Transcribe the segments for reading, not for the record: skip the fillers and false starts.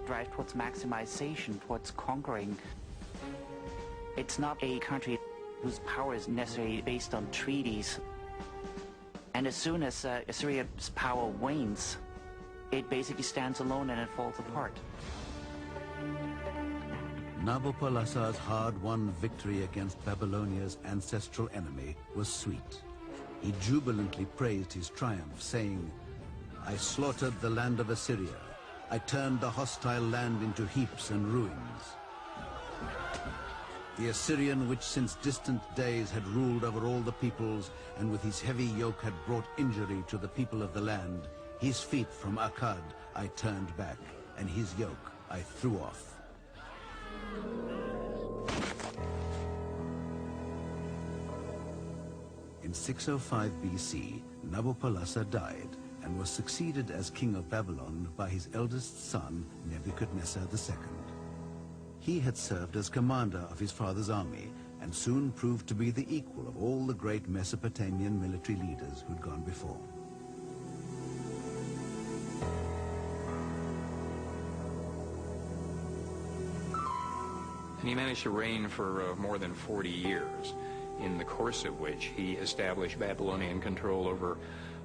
drive towards maximization, towards conquering. It's not a country whose power is necessarily based on treaties. And as soon as Assyria's power wanes, it basically stands alone and it falls apart. Nabopolassar's hard-won victory against Babylonia's ancestral enemy was sweet. He jubilantly praised his triumph, saying, "I slaughtered the land of Assyria. I turned the hostile land into heaps and ruins." The Assyrian, which since distant days had ruled over all the peoples, and with his heavy yoke had brought injury to the people of the land, his feet from Akkad I turned back, and his yoke I threw off. In 605 BC, Nabopolassar died and was succeeded as king of Babylon by his eldest son, Nebuchadnezzar II. He had served as commander of his father's army and soon proved to be the equal of all the great Mesopotamian military leaders who'd gone before. And he managed to reign for more than 40 years, in the course of which he established Babylonian control over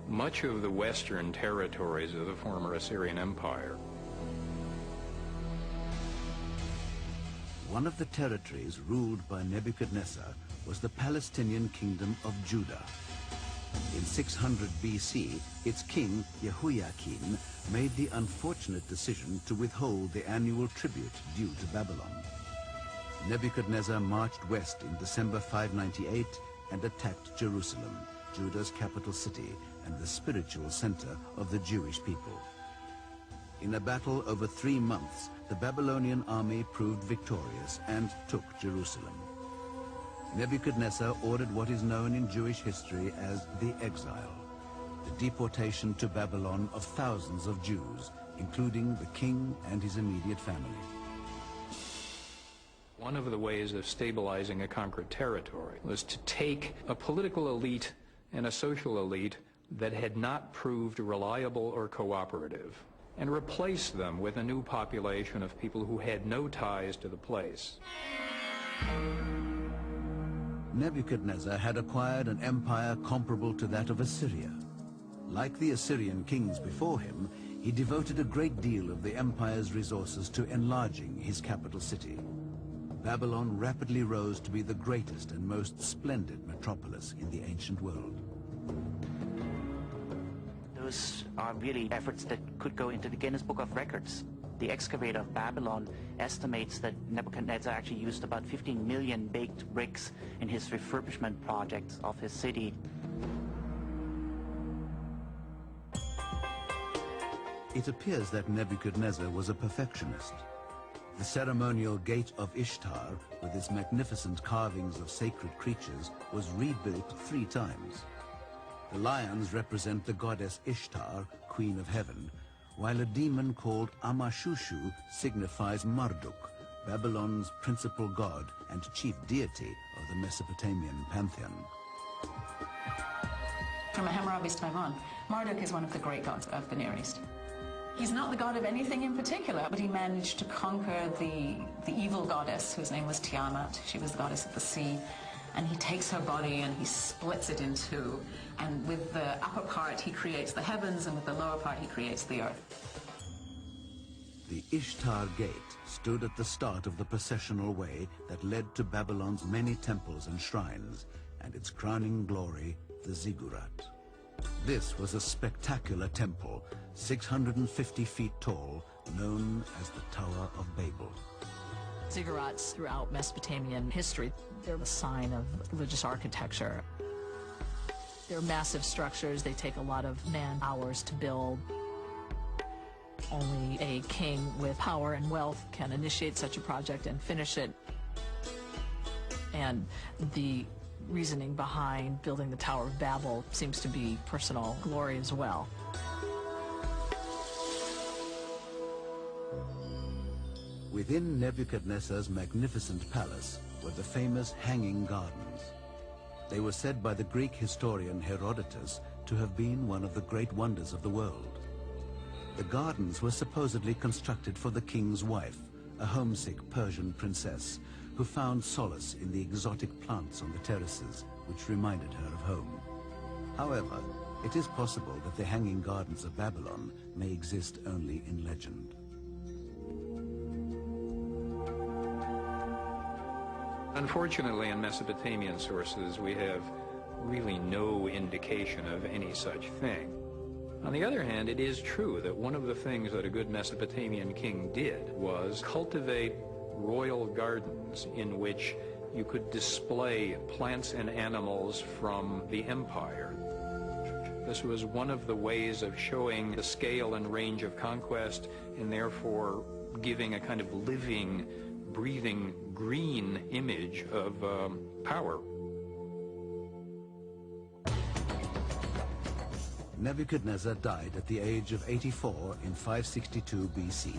much of the western territories of the former Assyrian Empire. One of the territories ruled by Nebuchadnezzar was the Palestinian kingdom of Judah. In 600 BC, its king, Jehoiakim, made the unfortunate decision to withhold the annual tribute due to Babylon. Nebuchadnezzar marched west in December 598 and attacked Jerusalem, Judah's capital city and the spiritual center of the Jewish people. In a battle over 3 months, the Babylonian army proved victorious and took Jerusalem. Nebuchadnezzar ordered what is known in Jewish history as the exile, the deportation to Babylon of thousands of Jews, including the king and his immediate family. One of the ways of stabilizing a conquered territory was to take a political elite and a social elite that had not proved reliable or cooperative and replace them with a new population of people who had no ties to the place. Nebuchadnezzar had acquired an empire comparable to that of Assyria. Like the Assyrian kings before him, he devoted a great deal of the empire's resources to enlarging his capital city. Babylon rapidly rose to be the greatest and most splendid metropolis in the ancient world. Those are really efforts that could go into the Guinness Book of Records. The excavator of Babylon estimates that Nebuchadnezzar actually used about 15 million baked bricks in his refurbishment project of his city. It appears that Nebuchadnezzar was a perfectionist. The ceremonial gate of Ishtar, with its magnificent carvings of sacred creatures, was rebuilt 3 times. The lions represent the goddess Ishtar, queen of heaven, while a demon called Amashushu signifies Marduk, Babylon's principal god and chief deity of the Mesopotamian pantheon. From Hammurabi's time on, Marduk is one of the great gods of the Near East. He's not the god of anything in particular, but he managed to conquer the evil goddess, whose name was Tiamat. She was the goddess of the sea. And he takes her body and he splits it in 2. And with the upper part, he creates the heavens, and with the lower part, he creates the earth. The Ishtar Gate stood at the start of the processional way that led to Babylon's many temples and shrines, and its crowning glory, the ziggurat. This was a spectacular temple, 650 feet tall, known as the Tower of Babel. Ziggurats throughout Mesopotamian history, they're a sign of religious architecture. They're massive structures. They take a lot of man-hours to build. Only a king with power and wealth can initiate such a project and finish it. And the reasoning behind building the Tower of Babel seems to be personal glory as well. Within Nebuchadnezzar's magnificent palace were the famous Hanging Gardens. They were said by the Greek historian Herodotus to have been one of the great wonders of the world. The gardens were supposedly constructed for the king's wife, a homesick Persian princess, who found solace in the exotic plants on the terraces, which reminded her of home. However, it is possible that the Hanging Gardens of Babylon may exist only in legend. Unfortunately, in Mesopotamian sources, we have really no indication of any such thing. On the other hand, it is true that one of the things that a good Mesopotamian king did was cultivate royal gardens in which you could display plants and animals from the empire. This was one of the ways of showing the scale and range of conquest, and therefore giving a kind of living, breathing, green image of power. Nebuchadnezzar died at the age of 84 in 562 BC.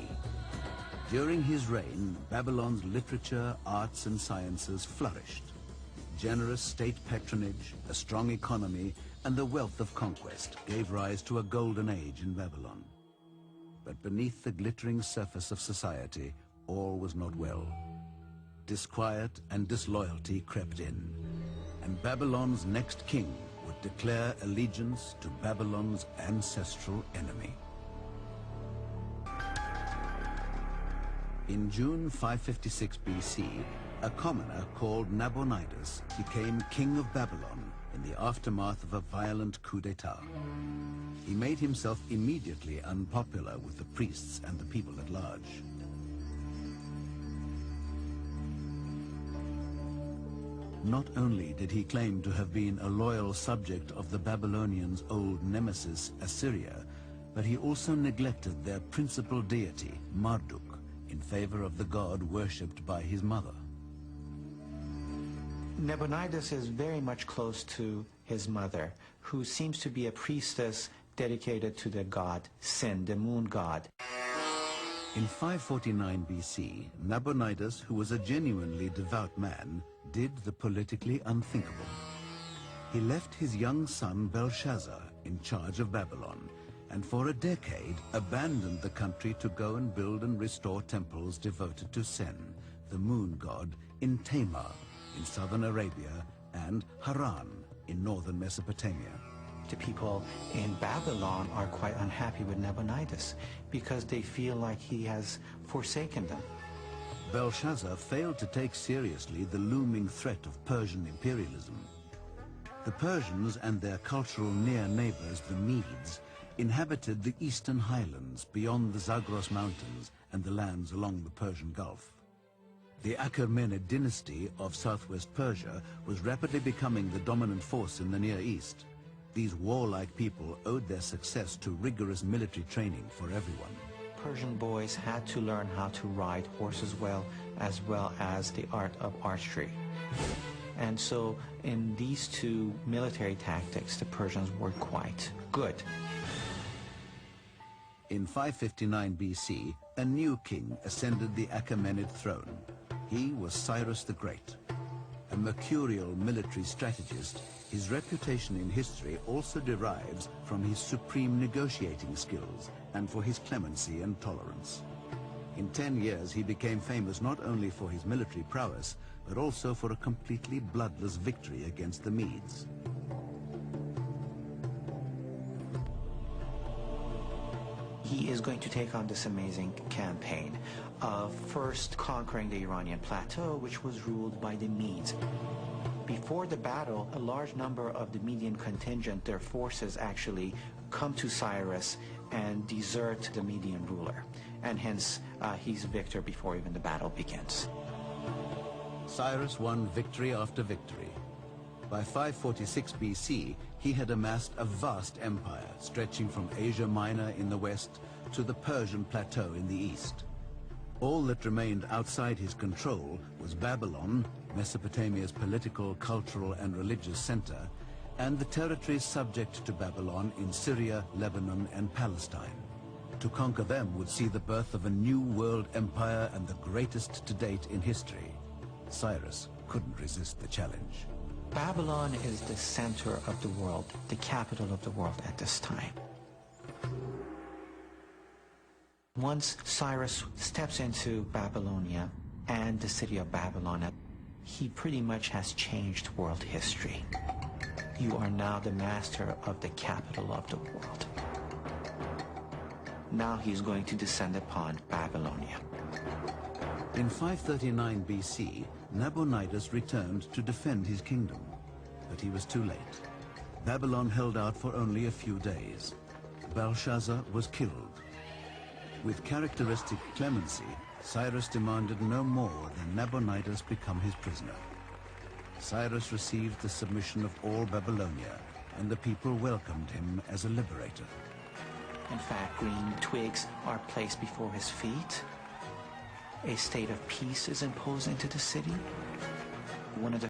During his reign, Babylon's literature, arts, and sciences flourished. Generous state patronage, a strong economy, and the wealth of conquest gave rise to a golden age in Babylon. But beneath the glittering surface of society, all was not well. Disquiet and disloyalty crept in, and Babylon's next king would declare allegiance to Babylon's ancestral enemy. In June 556 BC, a commoner called Nabonidus became king of Babylon in the aftermath of a violent coup d'etat. He made himself immediately unpopular with the priests and the people at large. Not only did he claim to have been a loyal subject of the Babylonians' old nemesis, Assyria, but he also neglected their principal deity, Marduk, in favor of the god worshipped by his mother. Nabonidus is very much close to his mother, who seems to be a priestess dedicated to the god Sin, the moon god. In 549 BC, Nabonidus, who was a genuinely devout man, did the politically unthinkable. He left his young son Belshazzar in charge of Babylon, and for a decade abandoned the country to go and build and restore temples devoted to Sin, the moon god, in Tamar, in southern Arabia, and Haran, in northern Mesopotamia. The people in Babylon are quite unhappy with Nabonidus because they feel like he has forsaken them. Belshazzar failed to take seriously the looming threat of Persian imperialism. The Persians and their cultural near neighbors, the Medes, inhabited the eastern highlands beyond the Zagros Mountains and the lands along the Persian Gulf. The Achaemenid dynasty of southwest Persia was rapidly becoming the dominant force in the Near East. These warlike people owed their success to rigorous military training for everyone. Persian boys had to learn how to ride horses well as the art of archery. And so in these two military tactics, the Persians were quite good. In 559 BC, a new king ascended the Achaemenid throne. He was Cyrus the Great. A mercurial military strategist, his reputation in history also derives from his supreme negotiating skills and for his clemency and tolerance. In 10 years, he became famous not only for his military prowess, but also for a completely bloodless victory against the Medes. He is going to take on this amazing campaign of first conquering the Iranian plateau, which was ruled by the Medes. Before the battle, a large number of the Median contingent, their forces actually come to Cyrus and desert the Median ruler. And hence, he's victor before even the battle begins. Cyrus won victory after victory. By 546 BC, he had amassed a vast empire stretching from Asia Minor in the west to the Persian plateau in the east. All that remained outside his control was Babylon, Mesopotamia's political, cultural, and religious center, and the territories subject to Babylon in Syria, Lebanon, and Palestine. To conquer them would see the birth of a new world empire and the greatest to date in history. Cyrus couldn't resist the challenge. Babylon is the center of the world, the capital of the world at this time. Once Cyrus steps into Babylonia and the city of Babylon, he pretty much has changed world history. You are now the master of the capital of the world. Now he's going to descend upon Babylonia. In 539 BC, Nabonidus returned to defend his kingdom, but he was too late. Babylon held out for only a few days. Belshazzar was killed. With characteristic clemency, Cyrus demanded no more than Nabonidus become his prisoner. Cyrus received the submission of all Babylonia, and the people welcomed him as a liberator. In fact, green twigs are placed before his feet. A state of peace is imposed into the city. One of the